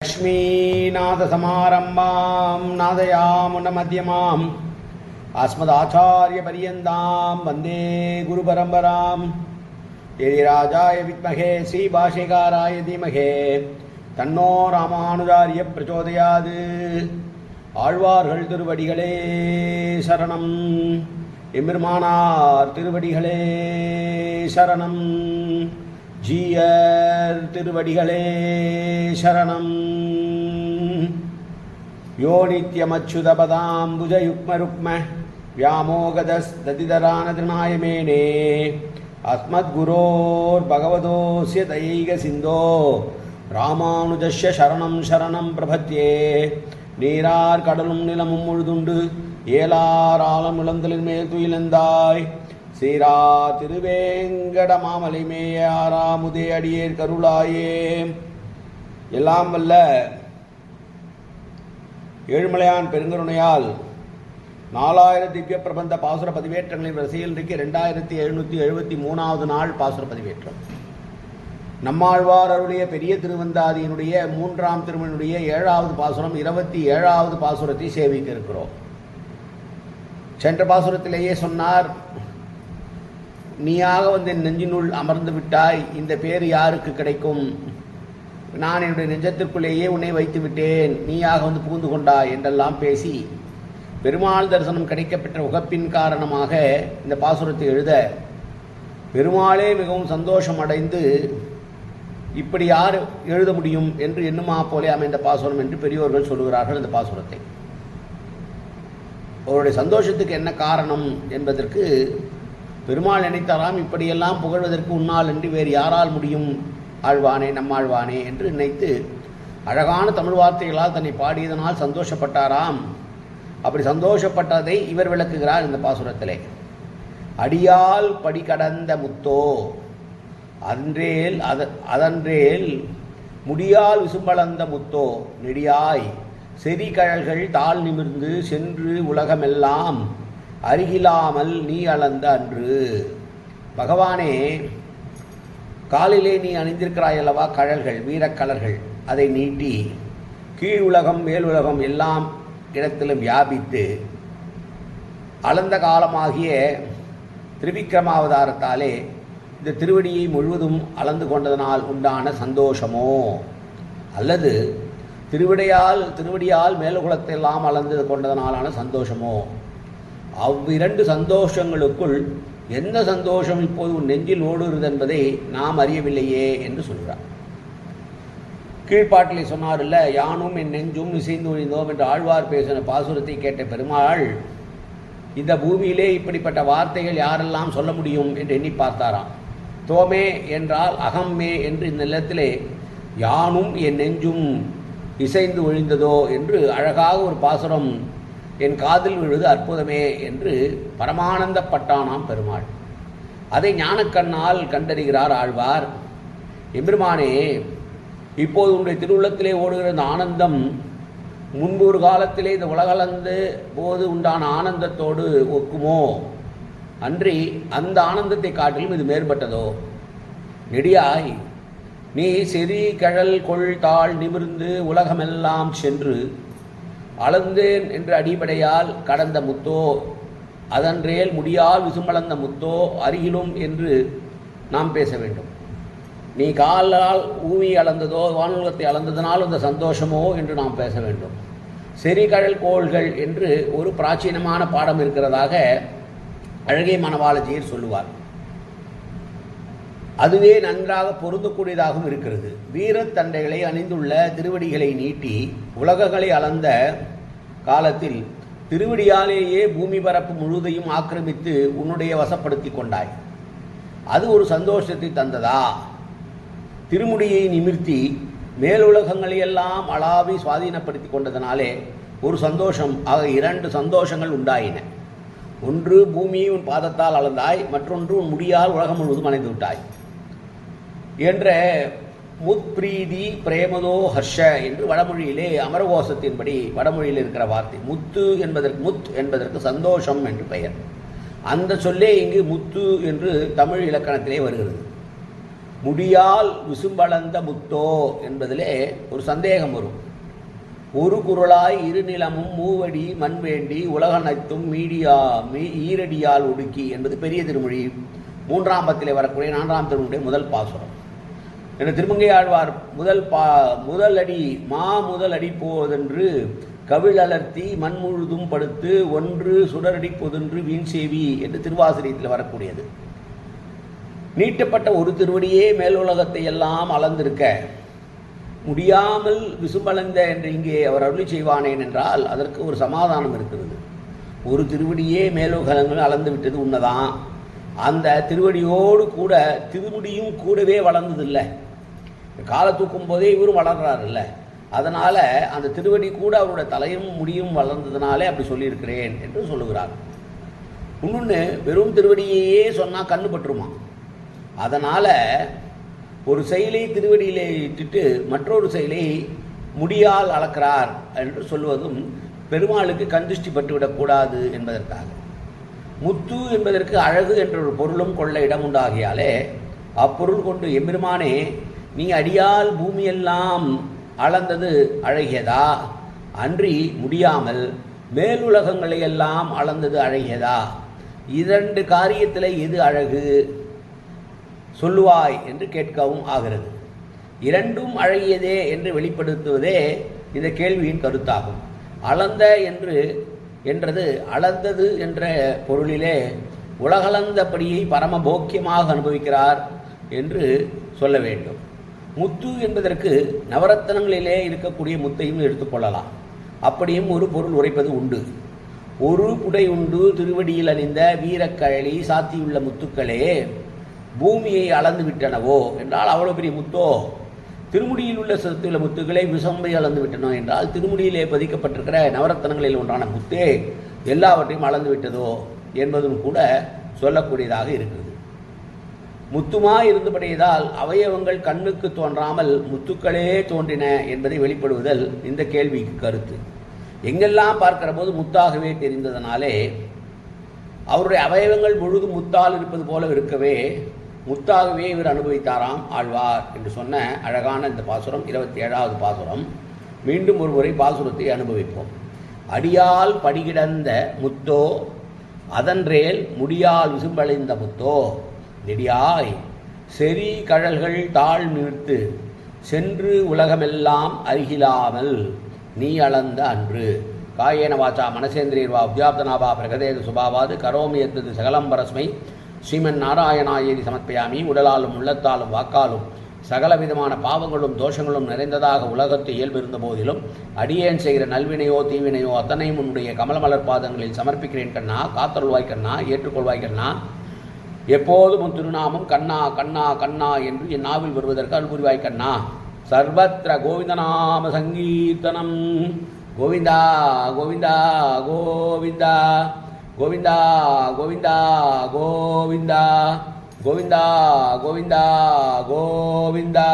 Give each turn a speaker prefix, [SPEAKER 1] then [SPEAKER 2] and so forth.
[SPEAKER 1] லக்ஷ்மீநாதசமாரம்பாம் நாதயாமுனமத்யமாம் अस्मदाचार्यपर्यन्तां वन्दे गुरुपरम्परां यदिराजाय विद्महे श्रीभाष्यकाराय धीमहि तन्नो रामानुजार्य प्रचोदयात् ஆழ்வார்கள் திருவடிகளே சரணம். எம்பெருமானார் திருவடிகளே சரணம். ஜீயர் திருவடிகளே சரணம். யோ நித்யமச்சுதபதாம்புஜயுக்மருக்ம व्यामोगदस्तदितरानतृणायमेने अस्मद्गुरोर्भगवतोऽस्य दैकसिन्धो ராமானுஜஸ்ய சரணம் சரணம் பிரபத்யே. நீரார் கடலும் நிலமும் முழுதுண்டு ஏலார் ஆலம் இளந்தலின் மேல் துயிலந்தாய் சீரா திருவேங்கட மாமலை மேயாராமுதே அடியேர் கருளாயே. எல்லாம் வல்ல ஏழுமலையான் பெருங்கருணையால் 4000 திவ்ய பிரபந்த பாசுர பதிவேற்றங்களின் வரிசையில் இன்றைக்கு 2773வது நாள் பாசுர பதிவேற்றம். நம்மாழ்வார் அருடைய பெரிய திருவந்தாதியினுடைய 3ஆம் திருமணியுடைய 7வது பாசுரம் 27வது பாசுரத்தை சேவிக்க இருக்கிறோம். சென்ற பாசுரத்திலேயே சொன்னார், நீயாக வந்து என் நெஞ்சினுள் அமர்ந்து விட்டாய், இந்த பேர் யாருக்கு கிடைக்கும்? நான் என்னுடைய நெஞ்சத்திற்குள்ளேயே உன்னை வைத்து விட்டேன், நீயாக வந்து புகுந்து கொண்டாய் என்றெல்லாம் பேசி பெருமாள் தரிசனம் கிடைக்கப்பெற்ற உகப்பின் காரணமாக இந்த பாசுரத்தை எழுத பெருமாளே மிகவும் சந்தோஷம் அடைந்து இப்படி யார் எழுத முடியும் என்று எண்ணுமா போலே அமைந்த பாசுரம் என்று பெரியோர்கள் சொல்லுகிறார்கள். இந்த பாசுரத்தை அவருடைய சந்தோஷத்துக்கு என்ன காரணம் என்பதற்கு பெருமாள் நினைத்தாராம், இப்படியெல்லாம் புகழ்வதற்கு உன்னால் என்று வேறு யாரால் முடியும் ஆழ்வானே நம்மாழ்வானே என்று நினைத்து அழகான தமிழ் வார்த்தைகளால் தன்னை பாடியதனால் சந்தோஷப்பட்டாராம். அப்படி சந்தோஷப்பட்டதை இவர் விளக்குகிறார் இந்த பாசுரத்திலே. அடியால் படி கடந்த முத்தோ அதன்றேல் முடியால் விசும்பளந்த முத்தோ நெடியாய் செறிகழல்கள் தாழ் நிமிர்ந்து சென்று உலகமெல்லாம் அருகிலாமல் நீ அளந்த அன்று. பகவானே, காலிலே நீ அணிந்திருக்கிறாய் அல்லவா கழல்கள், வீரக்கலர்கள், அதை நீட்டி கீழ் உலகம் மேல் உலகம் எல்லாம் இடத்திலும் வியாபித்து அளந்த காலமாகிய திரிவிக்ரமாவதாரத்தாலே இந்த திருவடியை முழுவதும் அளந்து கொண்டதனால் உண்டான சந்தோஷமோ, அல்லது திருவடியால் மேலுகுலத்தையெல்லாம் அளந்து கொண்டதனாலான சந்தோஷமோ, அவ்விரண்டு சந்தோஷங்களுக்குள் எந்த சந்தோஷம் இப்போது உன் நெஞ்சில் ஓடுகிறது என்பதை நாம் அறியவில்லையே என்று சொல்கிறார். கீழ்ப்பாட்டிலே சொன்னார் இல்ல, யானும் என் நெஞ்சும் இசைந்து ஒழிந்தோம் என்று ஆழ்வார் பேசின பாசுரத்தை கேட்ட பெருமாள் இந்த பூமியிலே இப்படிப்பட்ட வார்த்தைகள் யாரெல்லாம் சொல்ல முடியும் என்று எண்ணி பார்த்தாராம். தோமே என்றால் அகம்மே என்று இந்த நிலத்திலே யானும் என் நெஞ்சும் இசைந்து ஒழிந்ததோ என்று அழகாக ஒரு பாசுரம் என் காதில் விழுது அற்புதமே என்று பரமானந்தப்பட்டானாம் பெருமாள். அதை ஞானக்கண்ணால் கண்டறிகிறார் ஆழ்வார். எம்பெருமானே, இப்போது உன்னுடைய திருவுள்ளத்திலே ஓடுகிற இந்த ஆனந்தம் முன்பு ஒரு காலத்திலே இந்த உலகளந்த போது உண்டான ஆனந்தத்தோடு ஒக்குமோ? அன்றி அந்த ஆனந்தத்தை காட்டிலும் இது மேற்பட்டதோ? நெடியாய் நீ செறி கழல் கொள் தாழ் நிமிர்ந்து உலகமெல்லாம் சென்று அளந்தேன் என்று அடிப்படையால் கடந்த முத்தோ அதன்றேல் முடியால் விசும்பளந்த முத்தோ அருகிலும் என்று நாம் பேச வேண்டும். நீ காலால் பூமி அளந்ததோ வானுலகத்தை அளந்ததனால் அந்த சந்தோஷமோ என்று நாம் பேச வேண்டும். செறிகழல் கோள்கள் என்று ஒரு பிராச்சீனமான பாடம் இருக்கிறதாக அழகிய மணவாளஜியர் சொல்லுவார். அதுவே நன்றாக பொருந்தக்கூடியதாகவும் இருக்கிறது. வீரத்தண்டைகளை அணிந்துள்ள திருவடிகளை நீட்டி உலகங்களை அளந்த காலத்தில் திருவடியாலேயே பூமி பரப்பு முழுவதையும் ஆக்கிரமித்து உன்னுடைய வசப்படுத்தி கொண்டாய். அது ஒரு சந்தோஷத்தை தந்ததா? திருமுடியை நிமிர்த்தி மேலுலகங்களையெல்லாம் அளாவி சுவாதீனப்படுத்தி கொண்டதனாலே ஒரு சந்தோஷம், ஆக 2 சந்தோஷங்கள் உண்டாயின. ஒன்று பூமியை உன் பாதத்தால் அளந்தாய், மற்றொன்று உன் முடியால் உலகம் முழுவதும் அணைந்து விட்டாய் என்ற முத்பிரீதி பிரேமதோ ஹர்ஷ என்று வடமொழியிலே அமரகோஷத்தின்படி வடமொழியில் இருக்கிற வார்த்தை. முத் என்பதற்கு சந்தோஷம் என்று பெயர். அந்த சொல்லே இங்கு முத்து என்று தமிழ் இலக்கணத்திலே வருகிறது. முடியால் விசும்பளந்த முத்தோ என்பதிலே ஒரு சந்தேகம் வரும். ஒரு குரலாய் இருநிலமும் மூவடி மண் வேண்டி உலகனைத்தும் ஈரடியால் ஒடுக்கி என்பது பெரிய திருமொழி 3ஆம் பத்திலே வரக்கூடிய 4ஆம் திருமொழியுடைய முதல் பாசுரம். என்ற திருமங்கை ஆழ்வார் முதல் அடி போதென்று கவிழலர்த்தி மண் முழுதும் படுத்து ஒன்று சுடரடி பொதென்று வீண் சேவி என்று திருவாசிரியத்தில் வரக்கூடியது. நீட்டப்பட்ட ஒரு திருவடியே மேலுலகத்தை எல்லாம் அளந்திருக்க முடியாமல் விசும்பளந்த என்று இங்கே அவர் அருளி செய்வானேன் என்றால் அதற்கு ஒரு சமாதானம் இருக்கிறது. ஒரு திருவடியே மேலுலகங்கள் அளந்து விட்டது உண்மைதான். அந்த திருவடியோடு கூட திருமுடியும் கூடவே வளர்ந்ததில்லை. காலை தூக்கும் போதே இவரும் வளர்றாரு இல்லை. அதனால் அந்த திருவடி கூட அவருடைய தலையும் முடியும் வளர்ந்ததுனாலே அப்படி சொல்லியிருக்கிறேன் என்று சொல்லுகிறார். இன்னொன்று, வெறும் திருவடியையே சொன்னால் கண்ணு பற்றுமா. அதனால் ஒரு செயலை திருவடியிலே இட்டுட்டு மற்றொரு செயலை முடியால் அளக்கிறார் என்று சொல்வதும் பெருமாளுக்கு கண்திஷ்டி பட்டுவிடக்கூடாது என்பதற்காக. முத்து என்பதற்கு அழகு என்ற ஒரு பொருளும் கொள்ள இடம் உண்டாகியாலே அப்பொருள் கொண்டு எம்பெருமானே நீ அடியால் பூமியெல்லாம் அளந்தது அழகியதா, அன்றி முடியாமல் மேலுலகங்களை எல்லாம் அளந்தது அழகியதா, 2 காரியத்தில் எது அழகு சொல்லுவாய் என்று கேட்கவும் ஆகிறது. 2ம் அழகியதே என்று வெளிப்படுத்துவதே இந்த கேள்வியின் கருத்தாகும். அளந்த என்றது அளந்தது என்ற பொருளிலே உலகளந்தபடியை பரமபோக்கியமாக அனுபவிக்கிறார் என்று சொல்ல வேண்டும். முத்து என்பதற்கு நவரத்தனங்களிலே இருக்கக்கூடிய முத்தையும் எடுத்துக்கொள்ளலாம். அப்படியும் ஒரு பொருள் உரைப்பது உண்டு. ஒரு புடை உண்டு திருவடியில் அணிந்த வீரக்கழலி சாத்தியுள்ள முத்துக்களே பூமியை அளந்து விட்டனவோ என்றால் அவ்வளோ பெரிய முத்தோ, திருமுடியில் உள்ள சிறுத்துள்ள முத்துக்களை விசம்பை அளந்து விட்டனோ என்றால் திருமுடியிலே பதிக்கப்பட்டிருக்கிற நவரத்தனங்களில் ஒன்றான முத்தே எல்லாவற்றையும் அளந்து விட்டதோ என்பதும் கூட சொல்லக்கூடியதாக இருக்கிறது. முத்துமா இருந்தபடியதால் அவயவங்கள் கண்ணுக்கு தோன்றாமல் முத்துக்களே தோன்றின என்பதை வெளிப்படுவதல் இந்த கேள்விக்கு கருத்து. எங்கெல்லாம் பார்க்கிற போது முத்தாகவே தெரிந்ததனாலே அவருடைய அவயவங்கள் முழுதும் முத்தால் இருப்பது போல இருக்கவே முத்தாகவே இவர் அனுபவித்தாராம் ஆழ்வார் என்று சொன்ன அழகான இந்த பாசுரம் 27வது பாசுரம். மீண்டும் ஒரு முறை பாசுரத்தை அனுபவிப்போம். அடியால் படிகிடந்த முத்தோ அதன்றேல் முடியால் விசும்பளைந்த முத்தோ நெடியாய் செறி கழல்கள் தாழ் நிறுத்து சென்று உலகமெல்லாம் அருகிலாமல் நீ அளந்த அன்று காயேன வாச்சா மனசேந்திரியர்வா உத்யாப்தனாபா பிரகதேது சுபாவாது கரோமி எத்தது சகலம்பரஸ்மை ஸ்ரீமன் நாராயணாயேதி சமர்ப்பயாமி. உடலாலும் உள்ளத்தாலும் வாக்காலும் சகல விதமான பாவங்களும் தோஷங்களும் நிறைந்ததாக உலகத்து இயல்பு இருந்த போதிலும் அடியேன் செய்கிற நல்வினையோ தீவினையோ அத்தனையும் உன்னுடைய கமலமலர் பாதங்களில் சமர்ப்பிக்கிறேன் கண்ணா. காத்தருள்வாய் கண்ணா, ஏற்றுக்கொள்வாய் கண்ணா. எப்போதும் உன் திருநாமம் கண்ணா கண்ணா கண்ணா என்று என் நாவில் வருவதற்கு அனுபுரிவாய் கண்ணா. சர்வத்திர கோவிந்தநாம சங்கீர்த்தனம். கோவிந்தா கோவிந்தா கோவிந்தா கோவிந்தா கோவிந்தா கோவிந்தா கோவிந்தா கோவிந்தா கோவிந்தா.